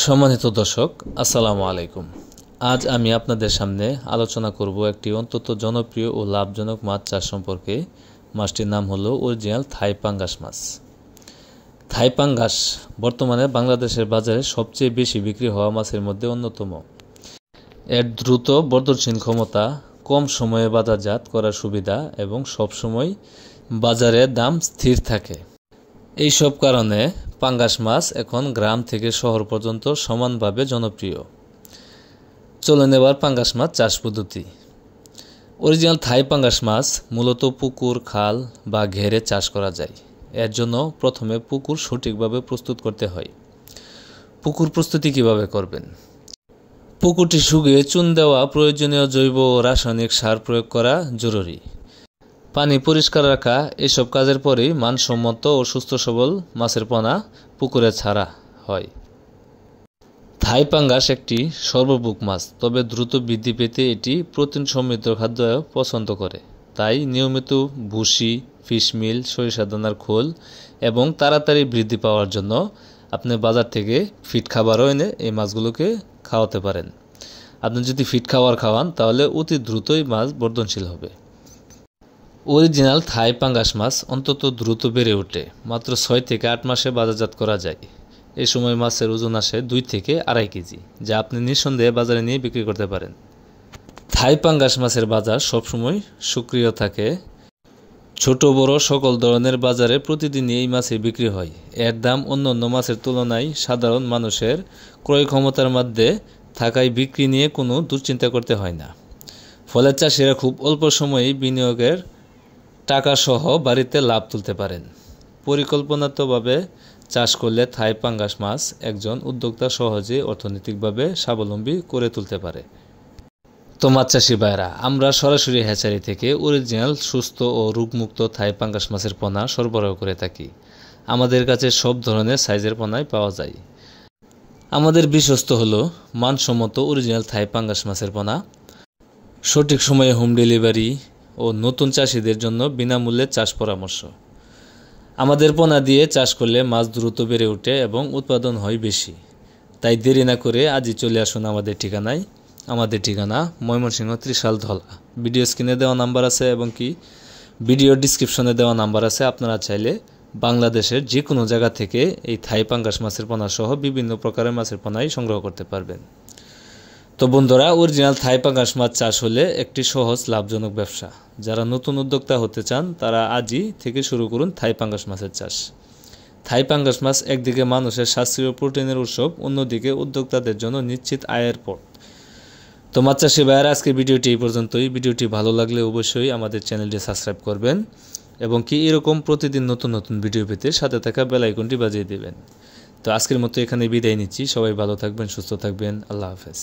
সম্মানিত দর্শক, আসসালামু আলাইকুম। আজ আমি আপনাদের সামনে আলোচনা করব একটি অত্যন্ত জনপ্রিয় ও লাভজনক মাছ চাষ সম্পর্কে। মাছটির নাম হলো অরিজিনাল থাই পাঙ্গাস মাছ। থাই পাঙ্গাস বর্তমানে বাংলাদেশের বাজারে সবচেয়ে বেশি বিক্রি হওয়া মাছের মধ্যে অন্যতম। এর দ্রুত বর্ধনশীল ক্ষমতা, কম সময়ে বাজারজাত করার সুবিধা এবং সবসময় বাজারে দাম স্থির থাকে। এই সব কারণে পাঙ্গাস মাছ এখন গ্রাম থেকে শহর পর্যন্ত সমানভাবে জনপ্রিয়। চলুন এবার পাঙ্গাস মাছ চাষ পদ্ধতি। অরিজিনাল থাই পাঙ্গাস মাছ মূলত পুকুর, খাল বা ঘেরে চাষ করা যায়। এর জন্য প্রথমে পুকুর সঠিকভাবে প্রস্তুত করতে হয়। পুকুর প্রস্তুতি কিভাবে করবেন? পুকুরটি শুকিয়ে চুন দেওয়া, প্রয়োজনীয় জৈব ও রাসায়নিক সার প্রয়োগ করা জরুরি। পানি পরিষ্কার রাখা, এসব কাজের পরেই মানসম্মত ও সুস্থ সবল মাছের পোনা পুকুরে ছাড়া হয়। থাই পাঙ্গাস একটি সর্বভোগ মাছ, তবে দ্রুত বৃদ্ধি পেতে এটি প্রোটিন সমৃদ্ধ খাদ্য পছন্দ করে। তাই নিয়মিত ভুসি, ফিশ মিল, সরিষা দানার খোল এবং তাড়াতাড়ি বৃদ্ধি পাওয়ার জন্য আপনি বাজার থেকে ফিড খাবারও এনে এই মাছগুলোকে খাওয়াতে পারেন। আপনি যদি ফিড খাবার খাওয়ান তাহলে অতি দ্রুতই মাছ বর্ধনশীল হবে। অরিজিনাল থাই পাঙ্গাস মাছ অন্তত দ্রুত বেড়ে ওঠে। মাত্র 6 থেকে 8 মাসে বাজারজাত করা যায়। এই সময় মাছের ওজন আসে 2 থেকে 2.5 কেজি, যা আপনি নিঃসন্দেহে বাজারে নিয়ে বিক্রি করতে পারেন। থাই পাঙ্গাস মাছের বাজার সবসময় সক্রিয় থাকে। ছোট বড় সকল ধরনের বাজারে প্রতিদিনই এই মাছই বিক্রি হয়। এর দাম অন্যান্য মাছের তুলনায় সাধারণ মানুষের ক্রয় ক্ষমতার মধ্যে থাকায় বিক্রি নিয়ে কোনো দুশ্চিন্তা করতে হয় না। ফলে চাষিরা খুব অল্প সময়েই বিনিয়োগের টাকা সহ বাড়িতে লাভ তুলতে পারেন। পরিকল্পনাতভাবে চাষ করলে থাই পাঙ্গাস মাছ একজন উদ্যোক্তা সহজে অর্থনৈতিকভাবে স্বাবলম্বী করে তুলতে পারে। তো মাছ চাষি ভাইরা, আমরা সরাসরি হ্যাচারি থেকে অরিজিনাল সুস্থ ও রোগমুক্ত থাই পাঙ্গাস মাছের পোনা সরবরাহ করে থাকি। আমাদের কাছে সব ধরনের সাইজের পোনাই পাওয়া যায়। আমাদের বিশ্বস্ত হলো মানসম্মত অরিজিনাল থাই পাঙ্গাস মাছের পোনা, সঠিক সময়ে হোম ডেলিভারি ও নতুন চাষিদের জন্য বিনামূল্যে চাষ পরামর্শ। আমাদের পোনা দিয়ে চাষ করলে মাছ দ্রুত বেড়ে ওঠে এবং উৎপাদন হয় বেশি। তাই দেরি না করে আজই চলে আসুন আমাদের ঠিকানায়। আমাদের ঠিকানা ময়মনসিংহ ত্রিশাল ধলা। ভিডিও স্ক্রিনে দেওয়া নাম্বার আছে এবং ভিডিও ডিসক্রিপশনে দেওয়া নাম্বার আছে। আপনারা চাইলে বাংলাদেশের যে কোনো জায়গা থেকে এই থাই পাঙ্গাস মাছের পোনা সহ বিভিন্ন প্রকারের মাছের পোনাই সংগ্রহ করতে পারবেন। তো বন্ধুরা, অরিজিনাল থাই পাঙ্গাস মাছ চাষ হলে একটি সহজ লাভজনক ব্যবসা। যারা নতুন উদ্যোক্তা হতে চান তারা আজই থেকে শুরু করুন থাই পাঙ্গাস মাছের চাষ। থাই পাঙ্গাস মাছ একদিকে মানুষের শাস্ত্রীয় প্রোটিনের উৎসব, অন্যদিকে উদ্যোক্তাদের জন্য নিশ্চিত আয়ের পথ। তো মাছ চাষি ভাইয়েরা, আজকের ভিডিওটি এই পর্যন্তই। ভিডিওটি ভালো লাগলে অবশ্যই আমাদের চ্যানেলটি সাবস্ক্রাইব করবেন এবং এরকম প্রতিদিন নতুন নতুন ভিডিও পেতে সাথে থাকা বেল আইকনটি বাজিয়ে দেবেন। তো আজকের মতো এখানে বিদায় নিচ্ছি। সবাই ভালো থাকবেন, সুস্থ থাকবেন। আল্লাহ হাফেজ।